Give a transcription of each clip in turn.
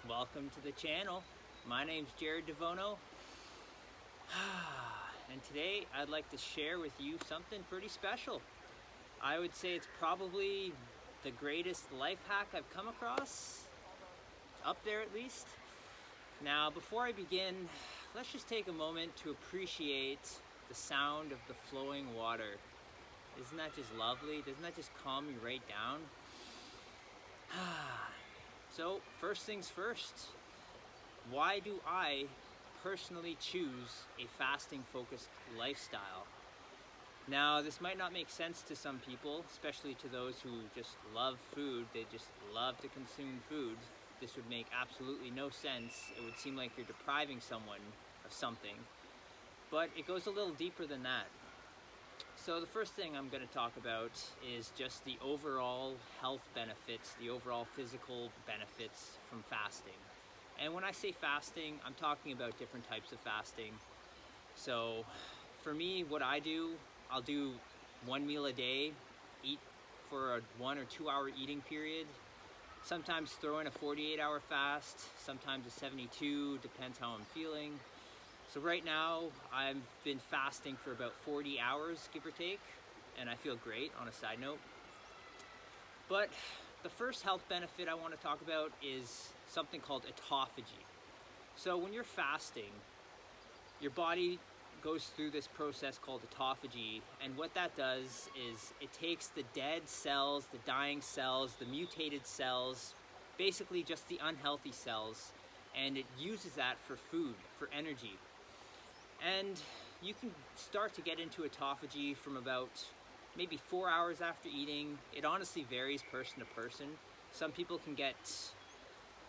welcome to the channel. My name's Jared Devono, and today I'd like to share with you something pretty special. I would say it's probably the greatest life hack I've come across, up there at least. Now, before I begin, let's just take a moment to appreciate the sound of the flowing water. Isn't that just lovely? Doesn't that just calm you right down? So, first things first, why do I personally choose a fasting-focused lifestyle? Now, this might not make sense to some people, especially to those who just love food. They just love to consume food. This would make absolutely no sense. It would seem like you're depriving someone of something. But it goes a little deeper than that. So the first thing I'm going to talk about is just the overall health benefits, the overall physical benefits from fasting. And when I say fasting, I'm talking about different types of fasting. So for me, what I do, I'll do one meal a day, eat for a 1 or 2 hour eating period, sometimes throw in a 48-hour fast, sometimes a 72, depends how I'm feeling. So right now, I've been fasting for about 40 hours, give or take, and I feel great on a side note. But the first health benefit I want to talk about is something called autophagy. So when you're fasting, your body goes through this process called autophagy, and what that does is it takes the dead cells, the dying cells, the mutated cells, basically just the unhealthy cells, and it uses that for food, for energy. And you can start to get into autophagy from about maybe 4 hours after eating. It honestly varies person to person. Some people can get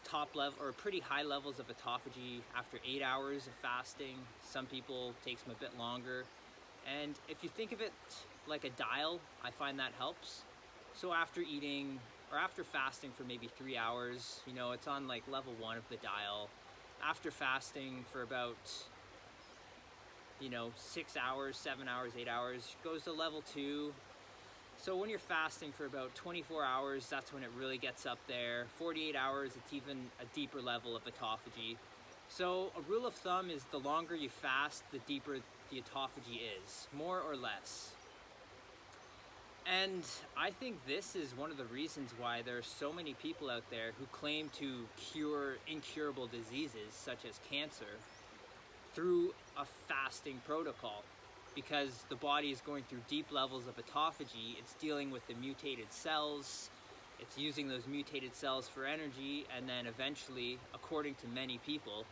top level or pretty high levels of autophagy after 8 hours of fasting. Some people it takes them a bit longer. And if you think of it like a dial, I find that helps. So after eating or after fasting for maybe 3 hours, it's on like level 1 of the dial. After fasting for about 6 hours, 7 hours, 8 hours, goes to level 2. So when you're fasting for about 24 hours, that's when it really gets up there. 48 hours, it's even a deeper level of autophagy. So a rule of thumb is the longer you fast, the deeper the autophagy is, more or less. And I think this is one of the reasons why there are so many people out there who claim to cure incurable diseases such as cancer through a fasting protocol, because the body is going through deep levels of autophagy. It's dealing with the mutated cells, it's using those mutated cells for energy, and then eventually, according to many people,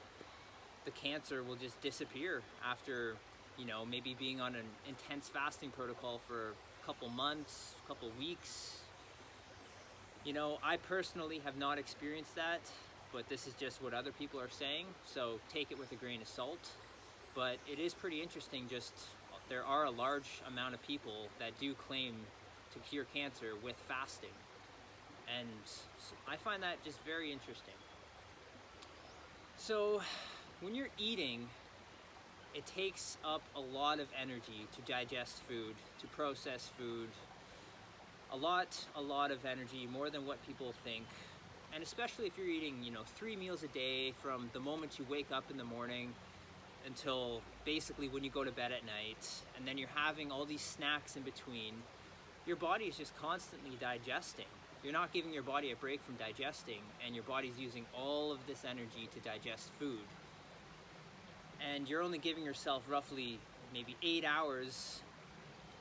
the cancer will just disappear after maybe being on an intense fasting protocol for a couple months, a couple weeks. I personally have not experienced that, but this is just what other people are saying, so take it with a grain of salt. But it is pretty interesting, just there are a large amount of people that do claim to cure cancer with fasting, and I find that just very interesting. So when you're eating, it takes up a lot of energy to digest food, to process food, a lot of energy, more than what people think. And especially if you're eating, 3 meals a day from the moment you wake up in the morning until basically when you go to bed at night, and then you're having all these snacks in between, your body is just constantly digesting. You're not giving your body a break from digesting, and your body's using all of this energy to digest food. And you're only giving yourself roughly maybe 8 hours.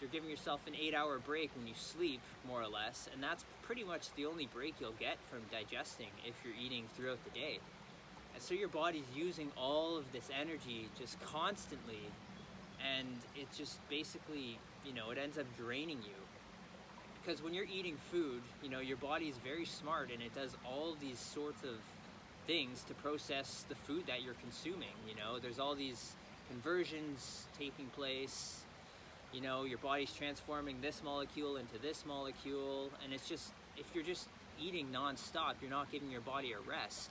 You're giving yourself an 8-hour break when you sleep, more or less, and that's pretty much the only break you'll get from digesting if you're eating throughout the day. And so your body's using all of this energy just constantly, and it just basically, it ends up draining you. Because when you're eating food, your body is very smart, and it does all these sorts of things to process the food that you're consuming. There's all these conversions taking place. Your body's transforming this molecule into this molecule, and it's just, if you're just eating non-stop, you're not giving your body a rest.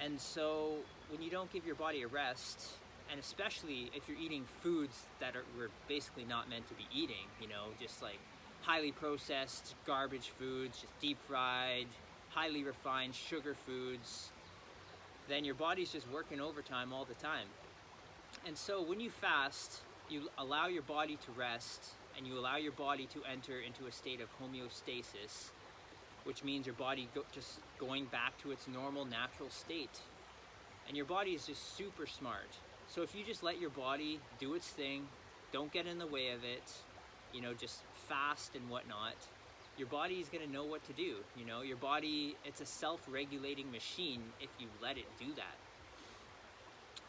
And so when you don't give your body a rest, and especially if you're eating foods that we're basically not meant to be eating, just like highly processed garbage foods, just deep fried, highly refined sugar foods, then your body's just working overtime all the time. And so when you fast, you allow your body to rest, and you allow your body to enter into a state of homeostasis, which means your body just going back to its normal natural state. And your body is just super smart. So if you just let your body do its thing, don't get in the way of it, just fast and whatnot, your body is going to know what to do. Your body, it's a self-regulating machine if you let it do that.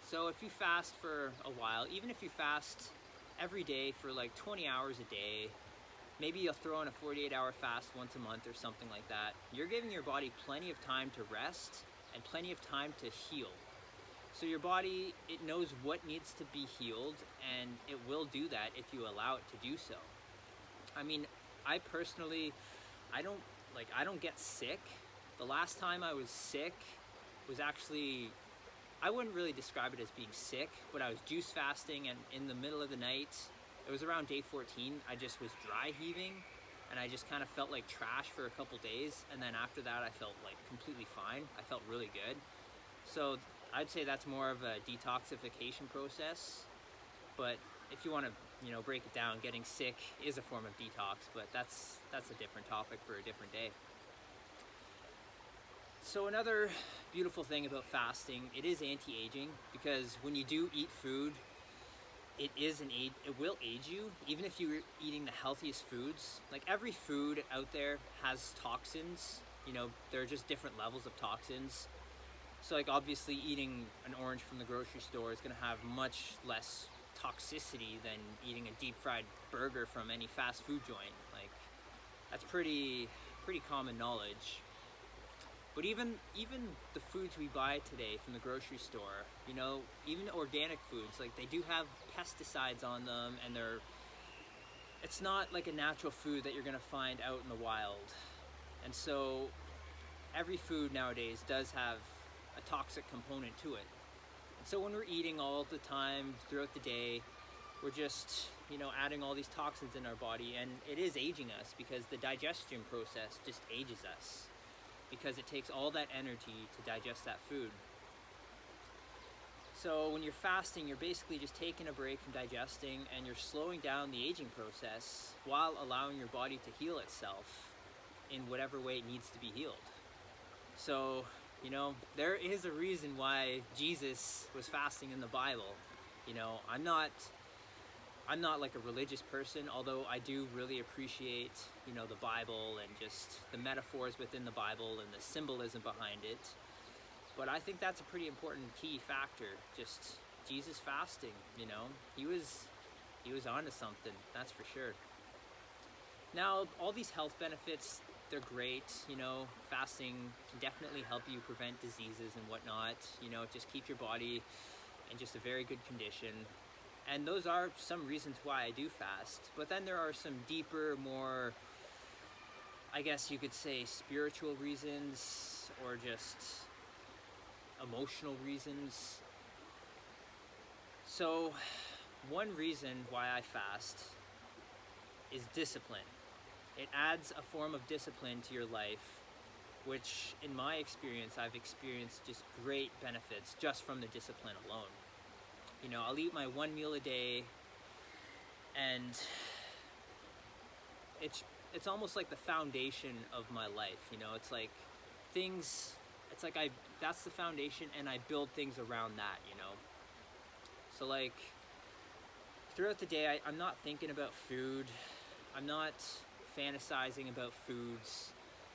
So if you fast for a while, even if you fast every day for like 20 hours a day, maybe you'll throw in a 48-hour fast once a month or something like that, you're giving your body plenty of time to rest and plenty of time to heal. So your body, it knows what needs to be healed, and it will do that if you allow it to do so. I mean, I personally, I don't get sick. The last time I was sick was actually, I wouldn't really describe it as being sick, but I was juice fasting, and in the middle of the night, it was around day 14, I just was dry heaving, and I just kind of felt like trash for a couple days, and then after that I felt like completely fine. I felt really good. So I'd say that's more of a detoxification process, but if you want to, break it down, getting sick is a form of detox, but that's a different topic for a different day. So another beautiful thing about fasting, it is anti-aging, because when you do eat food, it will age you, even if you're eating the healthiest foods. Like, every food out there has toxins, there are just different levels of toxins. So like, obviously eating an orange from the grocery store is going to have much less toxicity than eating a deep fried burger from any fast food joint. Like, that's pretty common knowledge. But even the foods we buy today from the grocery store, even organic foods, like, they do have pesticides on them, and it's not like a natural food that you're going to find out in the wild. And so every food nowadays does have a toxic component to it. And so when we're eating all the time throughout the day, we're just, adding all these toxins in our body, and it is aging us, because the digestion process just ages us, because it takes all that energy to digest that food. So when you're fasting, you're basically just taking a break from digesting, and you're slowing down the aging process while allowing your body to heal itself in whatever way it needs to be healed. So, there is a reason why Jesus was fasting in the Bible. I'm not like a religious person, although I do really appreciate, the Bible and just the metaphors within the Bible and the symbolism behind it. But I think that's a pretty important key factor, just Jesus fasting, he was onto something, that's for sure. Now, all these health benefits, they're great, fasting can definitely help you prevent diseases and whatnot, just keep your body in just a very good condition. And those are some reasons why I do fast. But then there are some deeper, more, I guess you could say, spiritual reasons, or just emotional reasons. So one reason why I fast is discipline. It adds a form of discipline to your life, which in my experience, I've experienced just great benefits just from the discipline alone. I'll eat my one meal a day, and it's almost like the foundation of my life. It's like that's the foundation, and I build things around that, So like, throughout the day, I'm not thinking about food. I'm not fantasizing about foods.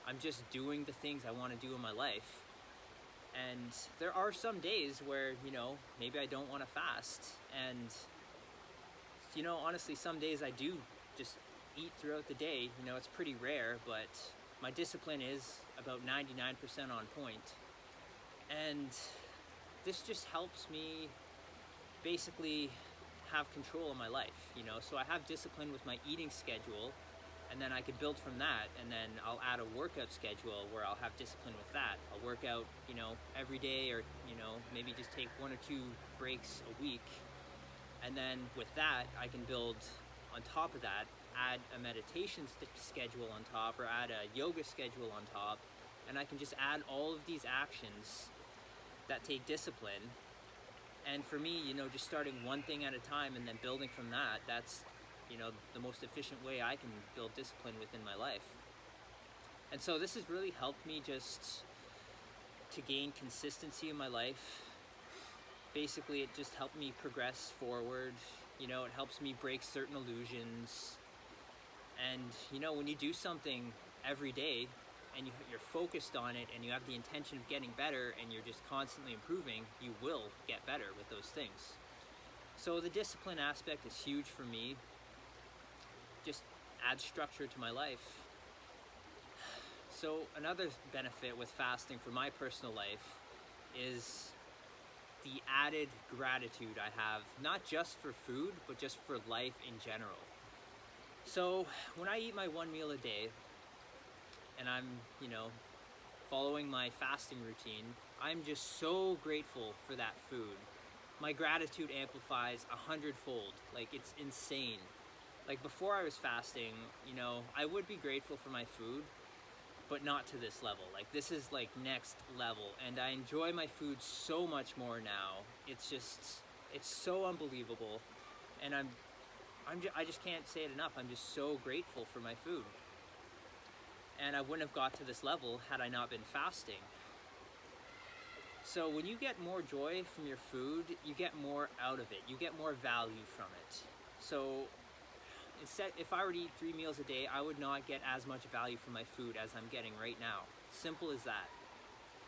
I'm just doing the things I want to do in my life. And there are some days where, maybe I don't want to fast. And, honestly, some days I do just eat throughout the day. It's pretty rare, but my discipline is about 99% on point. And this just helps me basically have control of my life, So I have discipline with my eating schedule, and then I can build from that, and then I'll add a workout schedule where I'll have discipline with that. I'll work out, every day, or, maybe just take 1 or 2 breaks a week. And then with that, I can build on top of that, add a meditation schedule on top, or add a yoga schedule on top, and I can just add all of these actions that take discipline. And for me, you know, just starting one thing at a time and then building from that, that's, you know, the most efficient way I can build discipline within my life. And so this has really helped me just to gain consistency in my life. Basically, it just helped me progress forward. You know, it helps me break certain illusions. And, you know, when you do something every day and you're focused on it and you have the intention of getting better and you're just constantly improving, you will get better with those things. So the discipline aspect is huge for me. Just adds structure to my life. So another benefit with fasting for my personal life is the added gratitude I have, not just for food, but just for life in general. So when I eat my one meal a day and I'm, you know, following my fasting routine, I'm just so grateful for that food. My gratitude amplifies 100-fold. Like, it's insane. Like, before I was fasting, you know, I would be grateful for my food, but not to this level. Like, this is like next level, and I enjoy my food so much more now. It's just, it's so unbelievable, and I just can't say it enough. I'm just so grateful for my food. And I wouldn't have got to this level had I not been fasting. So when you get more joy from your food, you get more out of it. You get more value from it. So instead, if I were to eat 3 meals a day, I would not get as much value from my food as I'm getting right now. Simple as that.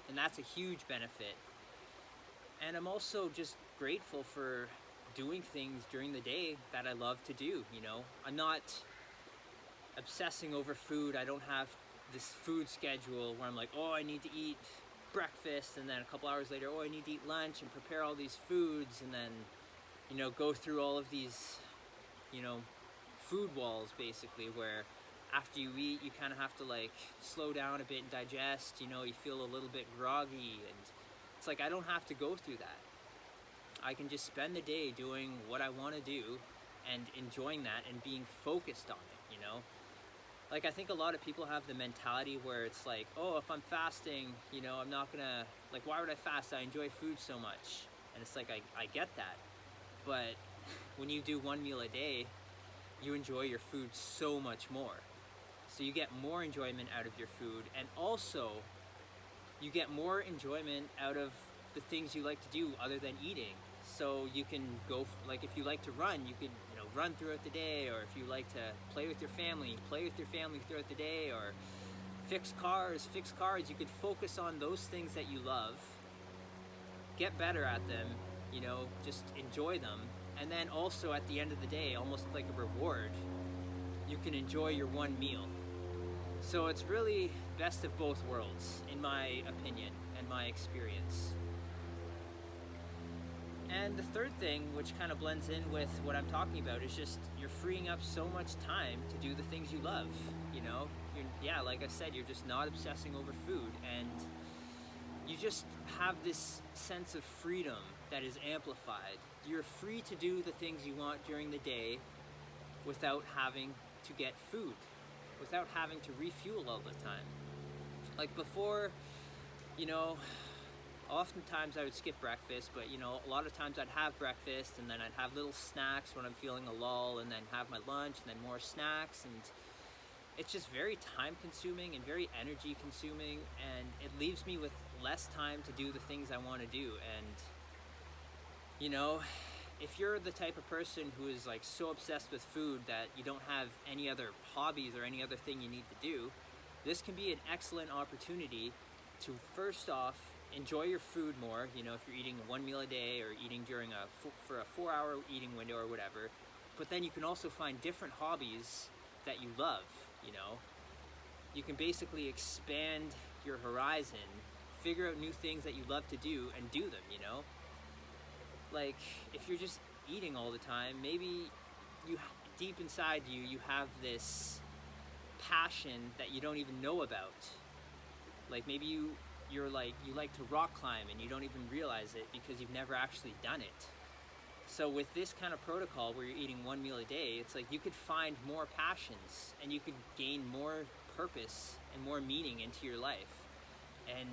And that's a huge benefit. And I'm also just grateful for doing things during the day that I love to do, you know. I'm not obsessing over food. I don't have this food schedule where I'm like, oh, I need to eat breakfast, and then a couple hours later, oh, I need to eat lunch, and prepare all these foods, and then, you know, go through all of these, you know, food walls, basically, where after you eat, you kind of have to, like, slow down a bit and digest. You know, you feel a little bit groggy, and it's like, I don't have to go through that. I can just spend the day doing what I want to do and enjoying that and being focused on it, you know? Like, I think a lot of people have the mentality where it's like, oh, if I'm fasting, you know, I'm not gonna, like, why would I fast? I enjoy food so much. And it's like, I get that. But when you do 1 meal a day, you enjoy your food so much more. So you get more enjoyment out of your food, and also you get more enjoyment out of the things you like to do other than eating. So you can go, like, if you like to run, you could, you know, run throughout the day, or if you like to play with your family throughout the day, or fix cars. You could focus on those things that you love, get better at them, you know, just enjoy them. And then also at the end of the day, almost like a reward, you can enjoy your 1 meal. So it's really best of both worlds, in my opinion and my experience. And the third thing, which kind of blends in with what I'm talking about, is just you're freeing up so much time to do the things you love, you know? Yeah, like I said, you're just not obsessing over food, and you just have this sense of freedom that is amplified. You're free to do the things you want during the day without having to get food, without having to refuel all the time. Like before, you know, oftentimes I would skip breakfast, but, you know, a lot of times I'd have breakfast, and then I'd have little snacks when I'm feeling a lull, and then have my lunch, and then more snacks, and it's just very time consuming and very energy consuming, and it leaves me with less time to do the things I want to do. And, you know, if you're the type of person who is like so obsessed with food that you don't have any other hobbies or any other thing you need to do, this can be an excellent opportunity to, first off, enjoy your food more, you know, if you're eating 1 meal a day or eating during for a 4-hour eating window or whatever. But then you can also find different hobbies that you love, you know. You can basically expand your horizon, figure out new things that you love to do, and do them, you know. Like, if you're just eating all the time, maybe you, deep inside you have this passion that you don't even know about. Like, maybe you like to rock climb and you don't even realize it because you've never actually done it. So with this kind of protocol where you're eating 1 meal a day, it's like you could find more passions and you could gain more purpose and more meaning into your life. And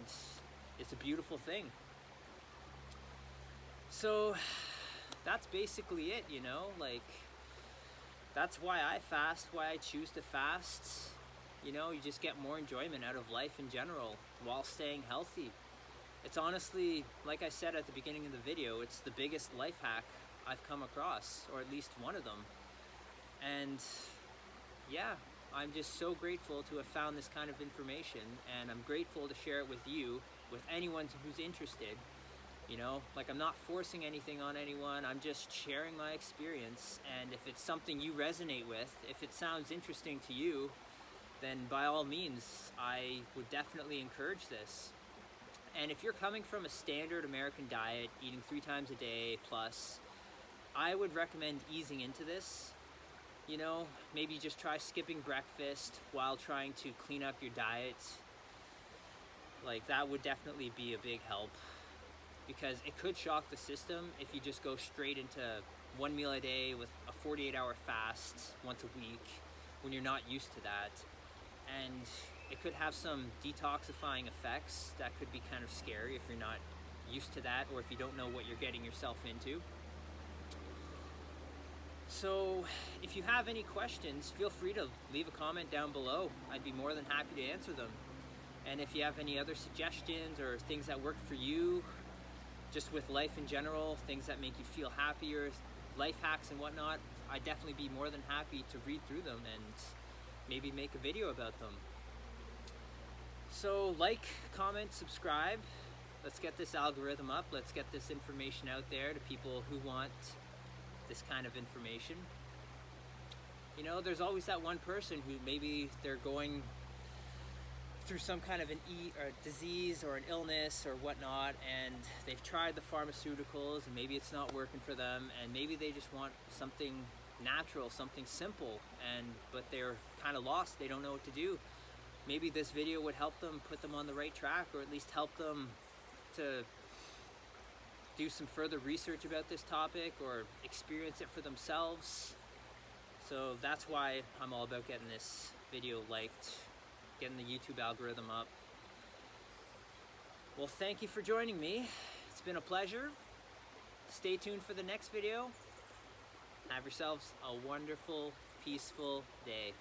it's a beautiful thing. So that's basically it, you know, like that's why I fast, why I choose to fast. You know, you just get more enjoyment out of life in general while staying healthy. It's honestly, like I said at the beginning of the video, it's the biggest life hack I've come across, or at least one of them. And yeah, I'm just so grateful to have found this kind of information, and I'm grateful to share it with you, with anyone who's interested. You know, like I'm not forcing anything on anyone, I'm just sharing my experience, and if it's something you resonate with, if it sounds interesting to you, then by all means, I would definitely encourage this. And if you're coming from a standard American diet, eating 3 times a day plus, I would recommend easing into this. You know, maybe just try skipping breakfast while trying to clean up your diet. Like that would definitely be a big help, because it could shock the system if you just go straight into 1 meal a day with a 48-hour fast once a week when you're not used to that. And it could have some detoxifying effects that could be kind of scary if you're not used to that, or if you don't know what you're getting yourself into. So if you have any questions, feel free to leave a comment down below. I'd be more than happy to answer them. And if you have any other suggestions or things that work for you, just with life in general, things that make you feel happier, life hacks and whatnot, I'd definitely be more than happy to read through them and maybe make a video about them. So like, comment, subscribe. Let's get this algorithm up. Let's get this information out there to people who want this kind of information. You know, there's always that one person who maybe they're going through some kind of or disease or an illness or whatnot, and they've tried the pharmaceuticals and maybe it's not working for them, and maybe they just want something natural, something simple, but they're kind of lost, they don't know what to do. Maybe this video would help them, put them on the right track, or at least help them to do some further research about this topic or experience it for themselves. So that's why I'm all about getting this video liked, getting the YouTube algorithm up. Well, thank you for joining me. It's been a pleasure. Stay tuned for the next video. Have yourselves a wonderful, peaceful day.